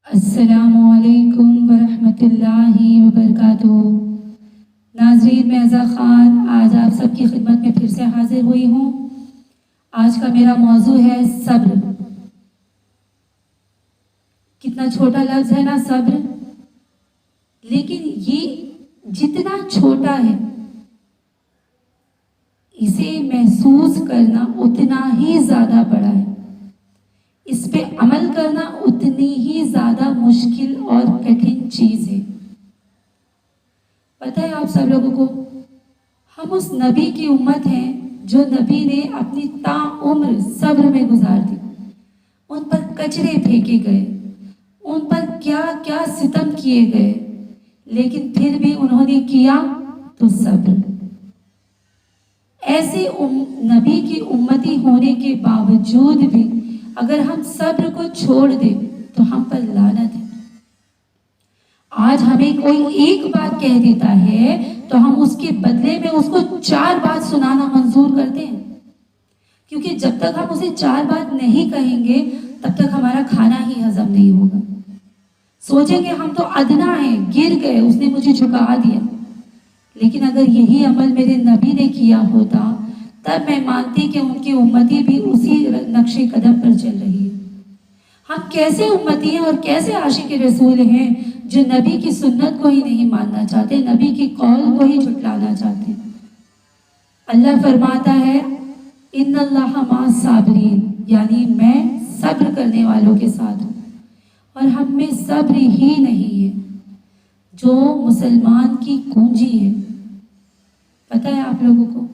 السلام علیکم ورحمۃ اللہ وبرکاتہ۔ ناظرین، میں عزا خان آج آپ سب کی خدمت میں پھر سے حاضر ہوئی ہوں۔ آج کا میرا موضوع ہے صبر۔ کتنا چھوٹا لفظ ہے نا صبر، لیکن یہ جتنا چھوٹا ہے اسے محسوس کرنا اتنا ہی زیادہ بڑا ہے، اس پہ عمل کرنا اتنی ہی زیادہ مشکل اور کٹھن چیز ہے۔ پتہ ہے آپ سب لوگوں کو، ہم اس نبی کی امت ہیں جو نبی نے اپنی تعمر صبر میں گزار دی۔ ان پر کچرے پھینکے گئے، ان پر کیا کیا ستم کیے گئے، لیکن پھر بھی انہوں نے کیا تو صبر۔ ایسے نبی کی امتی ہونے کے باوجود بھی اگر ہم صبر کو چھوڑ دیں تو ہم پر لعنت ہے۔ آج ہمیں کوئی ایک بات کہہ دیتا ہے تو ہم اس کے بدلے میں اس کو 4 بات سنانا منظور کرتے ہیں، کیونکہ جب تک ہم اسے 4 بات نہیں کہیں گے تب تک ہمارا کھانا ہی ہضم نہیں ہوگا۔ سوچیں گے ہم تو ادنا ہیں، گر گئے، اس نے مجھے جھکا دیا۔ لیکن اگر یہی عمل میرے نبی نے کیا ہوتا تب میں مانتی کہ ان کی امتی بھی اسی نقش قدم پر چل رہی ہے۔ ہم کیسے امتی ہیں اور کیسے عاشق رسول ہیں جو نبی کی سنت کو ہی نہیں ماننا چاہتے، نبی کی قول کو ہی جھٹلانا چاہتے ہیں۔ اللہ فرماتا ہے ان اللہ مع الصابرین، یعنی میں صبر کرنے والوں کے ساتھ ہوں، اور ہم میں صبر ہی نہیں ہے جو مسلمان کی کنجی ہے۔ پتہ ہے آپ لوگوں کو،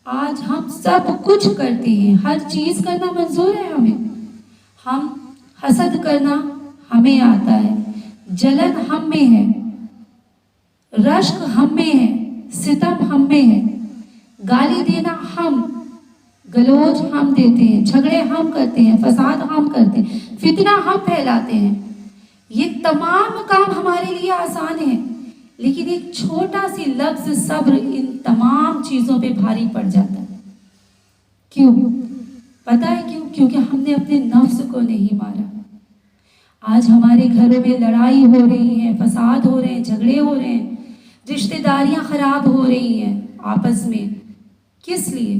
آج ہم سب کچھ کرتے ہیں، ہر چیز کرنا منظور ہے ہمیں۔ ہم حسد کرنا ہمیں آتا ہے، جلن ہم میں ہے، رشک ہم میں ہے، ستم ہم میں ہے، گالی دینا ہم، گلوچ ہم دیتے ہیں، جھگڑے ہم کرتے ہیں، فساد ہم کرتے ہیں، فتنہ ہم پھیلاتے ہیں۔ یہ تمام کام ہمارے لیے آسان ہیں، لیکن ایک چھوٹا سی لفظ صبر ان تمام چیزوں پہ بھاری پڑ جاتا ہے۔ کیوں؟ پتہ ہے کیوں؟ کیونکہ ہم نے اپنے نفس کو نہیں مارا۔ آج ہمارے گھروں میں لڑائی ہو رہی ہے، فساد ہو رہے ہیں، جھگڑے ہو رہے ہیں، رشتہ داریاں خراب ہو رہی ہیں آپس میں۔ کس لیے؟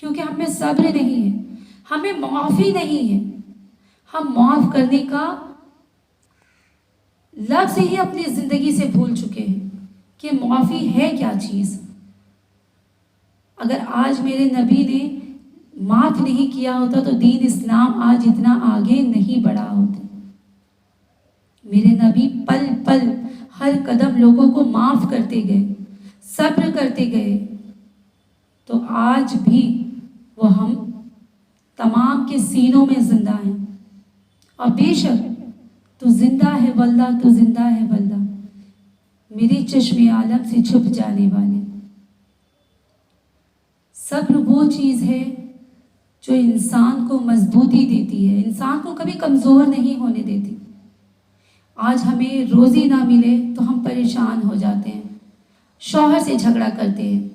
کیونکہ ہم میں صبر نہیں ہے، ہمیں معافی نہیں ہے۔ ہم معاف کرنے کا لفظ ہی اپنی زندگی سے بھول چکے ہیں کہ معافی ہے کیا چیز۔ اگر آج میرے نبی نے معاف نہیں کیا ہوتا تو دین اسلام آج اتنا آگے نہیں بڑھا ہوتا۔ میرے نبی پل پل ہر قدم لوگوں کو معاف کرتے گئے، صبر کرتے گئے، تو آج بھی وہ ہم تمام کے سینوں میں زندہ ہیں۔ اور بے شک تو زندہ ہے واللہ، تو زندہ ہے واللہ، میرے چشم عالم سے چھپ جانے والے۔ صبر وہ چیز ہے جو انسان کو مضبوطی دیتی ہے، انسان کو کبھی کمزور نہیں ہونے دیتی۔ آج ہمیں روزی نہ ملے تو ہم پریشان ہو جاتے ہیں، شوہر سے جھگڑا کرتے ہیں،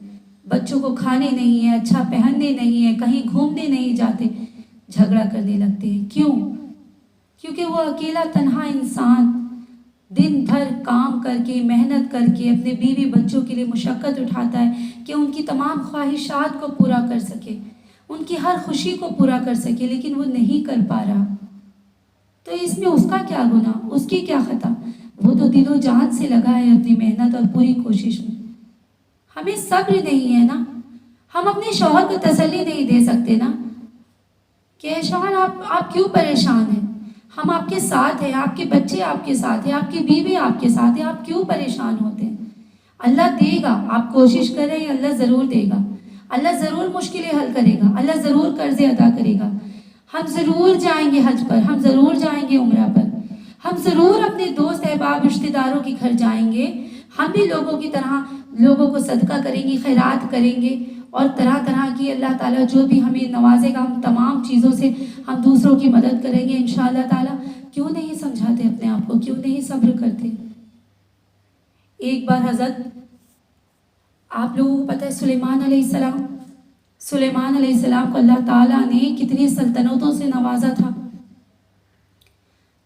بچوں کو کھانے نہیں ہے، اچھا پہننے نہیں ہے، کہیں گھومنے نہیں جاتے، جھگڑا کرنے لگتے ہیں۔ کیوں؟ کیونکہ وہ اکیلا تنہا انسان دن بھر کام کر کے، محنت کر کے اپنے بیوی بچوں کے لیے مشقت اٹھاتا ہے کہ ان کی تمام خواہشات کو پورا کر سکے، ان کی ہر خوشی کو پورا کر سکے، لیکن وہ نہیں کر پا رہا۔ تو اس میں اس کا کیا گناہ، اس کی کیا خطا؟ وہ تو دل و جان سے لگا ہے اپنی محنت اور پوری کوشش میں۔ ہمیں صبر نہیں ہے نا، ہم اپنے شوہر کو تسلی نہیں دے سکتے نا کہ شوہر آپ کیوں پریشان ہیں، ہم آپ کے ساتھ ہیں، آپ کے بچے آپ کے ساتھ ہیں، آپ کی بیوی آپ کے ساتھ ہیں، آپ کیوں پریشان ہوتے ہیں؟ اللہ دے گا، آپ کوشش کر رہے ہیں، اللہ ضرور دے گا، اللہ ضرور مشکلیں حل کرے گا، اللہ ضرور قرضے ادا کرے گا۔ ہم ضرور جائیں گے حج پر، ہم ضرور جائیں گے عمرہ پر، ہم ضرور اپنے دوست احباب رشتہ داروں کے گھر جائیں گے، ہم بھی لوگوں کی طرح لوگوں کو صدقہ کریں گے، خیرات کریں گے، اور طرح طرح کی اللہ تعالیٰ جو بھی ہمیں نوازے گا ہم تمام چیزوں سے ہم دوسروں کی مدد کریں گے انشاءاللہ تعالیٰ۔ کیوں نہیں سمجھاتے اپنے آپ کو، کیوں نہیں صبر کرتے؟ ایک بار حضرت آپ لوگوں کو پتہ ہے سلیمان علیہ السلام کو اللہ تعالیٰ نے کتنی سلطنتوں سے نوازا تھا۔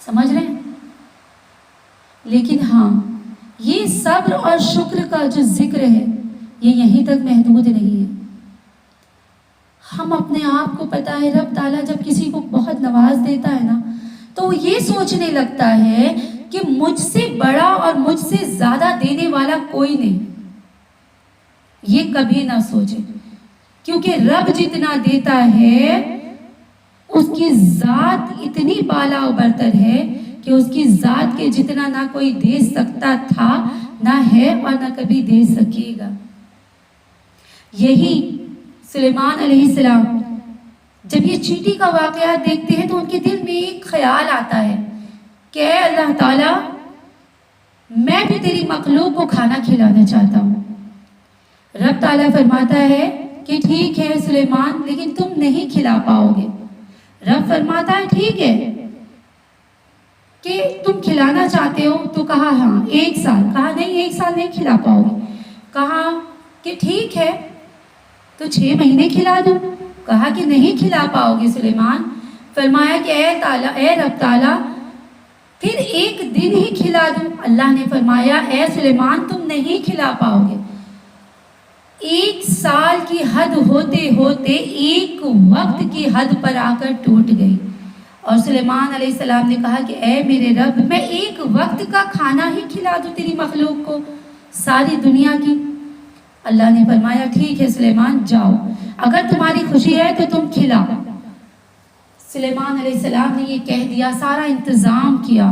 سمجھ رہے ہیں؟ لیکن ہاں، یہ صبر اور شکر کا جو ذکر ہے یہ یہیں تک محدود نہیں ہے. ہم اپنے آپ کو پتہ ہے رب تعالیٰ جب کسی کو بہت نواز دیتا ہے نا تو وہ یہ سوچنے لگتا ہے کہ مجھ سے بڑا اور مجھ سے زیادہ دینے والا کوئی نہیں. یہ کبھی نہ سوچے، کیونکہ رب جتنا دیتا ہے اس کی ذات اتنی بالا و برتر ہے کہ اس کی ذات کے جتنا نہ کوئی دے سکتا تھا، نہ ہے اور نہ کبھی دے سکے گا. یہی سلیمان علیہ السلام جب یہ چیٹی کا واقعہ دیکھتے ہیں تو ان کے دل میں ایک خیال آتا ہے کہ اے اللہ تعالیٰ، میں بھی تیری مخلوق کو کھانا کھلانا چاہتا ہوں. رب تعالیٰ فرماتا ہے کہ ٹھیک ہے سلیمان، لیکن تم نہیں کھلا پاؤ گے. رب فرماتا ہے ٹھیک ہے کہ تم کھلانا چاہتے ہو. تو کہا ہاں 1 سال. کہا نہیں 1 سال نہیں کھلا پاؤ گے. کہا کہ ٹھیک ہے تو 6 مہینے کھلا دوں. کہا کہ نہیں کھلا پاؤ گے سلیمان. فرمایا کہ اے رب تعالیٰ پھر 1 دن ہی کھلا دوں. اللہ نے فرمایا اے سلیمان تم نہیں کھلا پاؤ گے. 1 سال کی حد ہوتے ہوتے 1 وقت کی حد پر آ کر ٹوٹ گئی. اور سلیمان علیہ السلام نے کہا کہ اے میرے رب، میں 1 وقت کا کھانا ہی کھلا دوں تیری مخلوق کو، ساری دنیا کی. اللہ نے فرمایا ٹھیک ہے سلیمان جاؤ، اگر تمہاری خوشی ہے تو تم کھلا. سلیمان علیہ السلام نے یہ کہہ دیا، سارا انتظام کیا،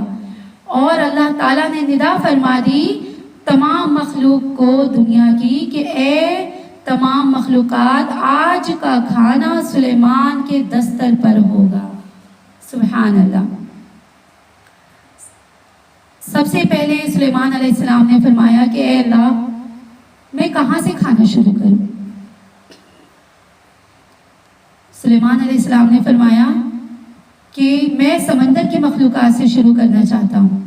اور اللہ تعالیٰ نے ندا فرما دی تمام مخلوق کو دنیا کی کہ اے تمام مخلوقات، آج کا کھانا سلیمان کے دستر پر ہوگا. سبحان اللہ. سب سے پہلے سلیمان علیہ السلام نے فرمایا کہ اے اللہ، میں کہاں سے کھانا شروع کروں؟ سلیمان علیہ السلام نے فرمایا کہ میں سمندر کی مخلوقات سے شروع کرنا چاہتا ہوں.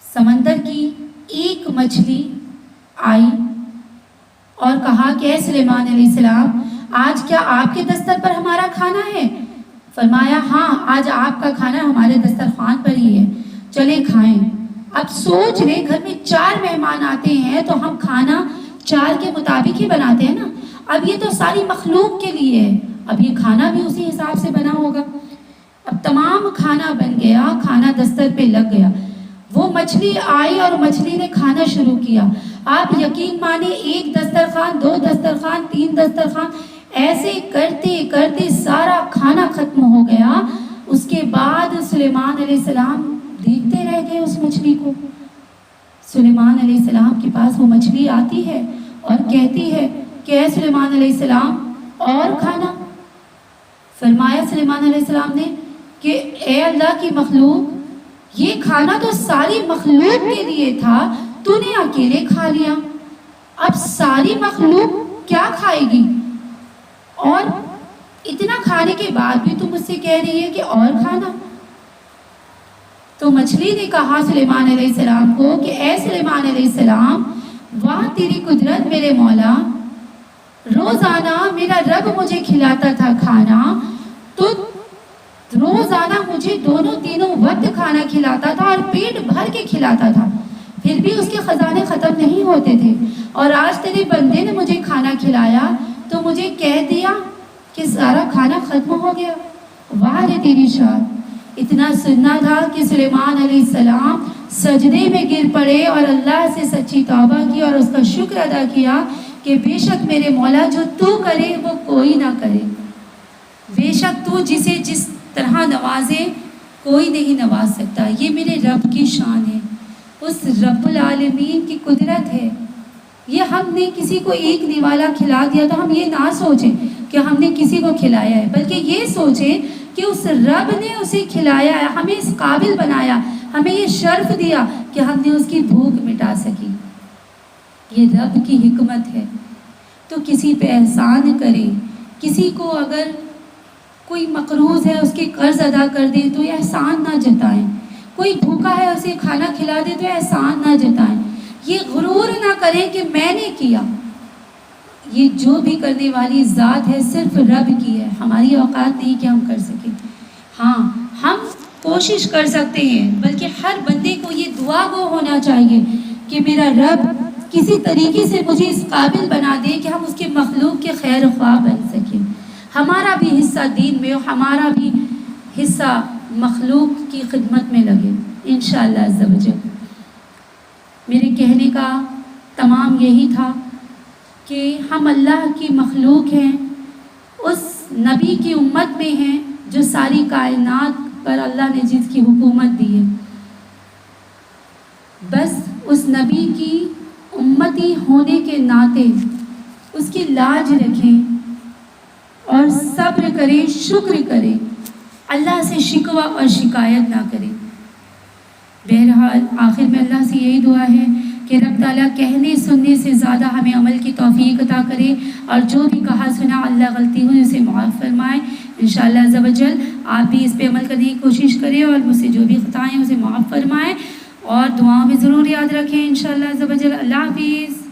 سمندر کی ایک مچھلی آئی اور کہا کہ اے سلیمان علیہ السلام، آج کیا آپ کے دستر پر ہمارا کھانا ہے؟ فرمایا ہاں، آج آپ کا کھانا ہمارے دسترخوان پر ہی ہے، چلیں کھائیں. اب سوچ لیں گھر میں 4 مہمان آتے ہیں تو ہم کھانا 4 کے مطابق ہی بناتے ہیں نا. اب یہ تو ساری مخلوق کے لیے ہے، اب یہ کھانا بھی اسی حساب سے بنا ہوگا. اب تمام کھانا بن گیا، کھانا دستر پہ لگ گیا. وہ مچھلی آئی اور مچھلی نے کھانا شروع کیا. آپ یقین مانے 1 دسترخوان، 2 دسترخوان، 3 دسترخوان، ایسے کرتے کرتے سارا کھانا ختم ہو گیا. اس کے بعد سلیمان علیہ السلام دیکھتے رہ گئے اس مچھلی کو. سلیمان علیہ السلام کے پاس وہ مچھلی آتی ہے اور کہتی ہے کہ اے سلیمان علیہ السلام اور کھانا. فرمایا سلیمان علیہ السلام نے کہ اے اللہ کی مخلوق، یہ کھانا تو ساری مخلوق کے لیے تھا، تو نے اکیلے کھا لیا، اب ساری مخلوق کیا کھائے گی؟ اور اتنا کھانے کے بعد بھی تم مجھ سے کہہ رہی ہے کہ اور کھانا. تو مچھلی نے کہا سلیمان علیہ السلام کو کہ اے سلیمان علیہ السلام، واہ تیری قدرت میرے مولا، روزانہ میرا رب مجھے کھلاتا تھا کھانا، تو روزانہ مجھے دونوں تینوں وقت کھانا کھلاتا تھا اور پیٹ بھر کے کھلاتا تھا، پھر بھی اس کے خزانے ختم نہیں ہوتے تھے. اور آج تیرے بندے نے مجھے کھانا کھلایا تو مجھے کہہ دیا کہ سارا کھانا ختم ہو گیا. واہ رے تیری شان. اتنا سننا تھا کہ سلیمان علیہ السلام سجدے میں گر پڑے اور اللہ سے سچی توبہ کی اور اس کا شکر ادا کیا کہ بے شک میرے مولا جو تو کرے وہ کوئی نہ کرے. بے شک تو جسے جس طرح نوازے کوئی نہیں نواز سکتا. یہ میرے رب کی شان ہے، اس رب العالمین کی قدرت ہے. یہ ہم نے کسی کو ایک نوالا کھلا دیا تو ہم یہ نہ سوچیں کہ ہم نے کسی کو کھلایا ہے، بلکہ یہ سوچیں کہ اس رب نے اسے کھلایا ہے، ہمیں اس قابل بنایا، ہمیں یہ شرف دیا کہ ہم نے اس کی بھوک مٹا سکی. یہ رب کی حکمت ہے. تو کسی پہ احسان کریں، کسی کو اگر کوئی مقروض ہے اس کے قرض ادا کر دیں تو احسان نہ جتائیں. کوئی بھوکا ہے اسے کھانا کھلا دیں تو احسان نہ جتائیں. یہ غرور نہ کریں کہ میں نے کیا. یہ جو بھی کرنے والی ذات ہے صرف رب کی ہے، ہماری اوقات نہیں کہ ہم کر سکیں۔ ہاں ہم کوشش کر سکتے ہیں، بلکہ ہر بندے کو یہ دعا گو ہونا چاہیے کہ میرا رب کسی طریقے سے مجھے اس قابل بنا دے کہ ہم اس کے مخلوق کے خیر خواہ بن سکیں، ہمارا بھی حصہ دین میں، ہمارا بھی حصہ مخلوق کی خدمت میں لگے انشاءاللہ عز و جل۔ میرے کہنے کا تمام یہی تھا کہ ہم اللہ کی مخلوق ہیں، اس نبی کی امت میں ہیں جو ساری کائنات پر اللہ نے جس کی حکومت دی ہے، بس اس نبی کی امتی ہونے کے ناطے اس کی لاج رکھیں اور صبر کریں، شکر کریں، اللہ سے شکوہ اور شکایت نہ کریں۔ بہرحال آخر میں اللہ سے یہی دعا ہے کہ رب تعالیٰ کہنے سننے سے زیادہ ہمیں عمل کی توفیق عطا کرے، اور جو بھی کہا سنا اللہ غلطی ہوئی اسے معاف فرمائے انشاءاللہ عز و جل۔ آپ بھی اس پہ عمل کرنے کی کوشش کریں اور مجھ سے جو بھی خطائیں اسے معاف فرمائے، اور دعاؤں میں ضرور یاد رکھیں انشاءاللہ عز و جل۔ اللہ حافظ۔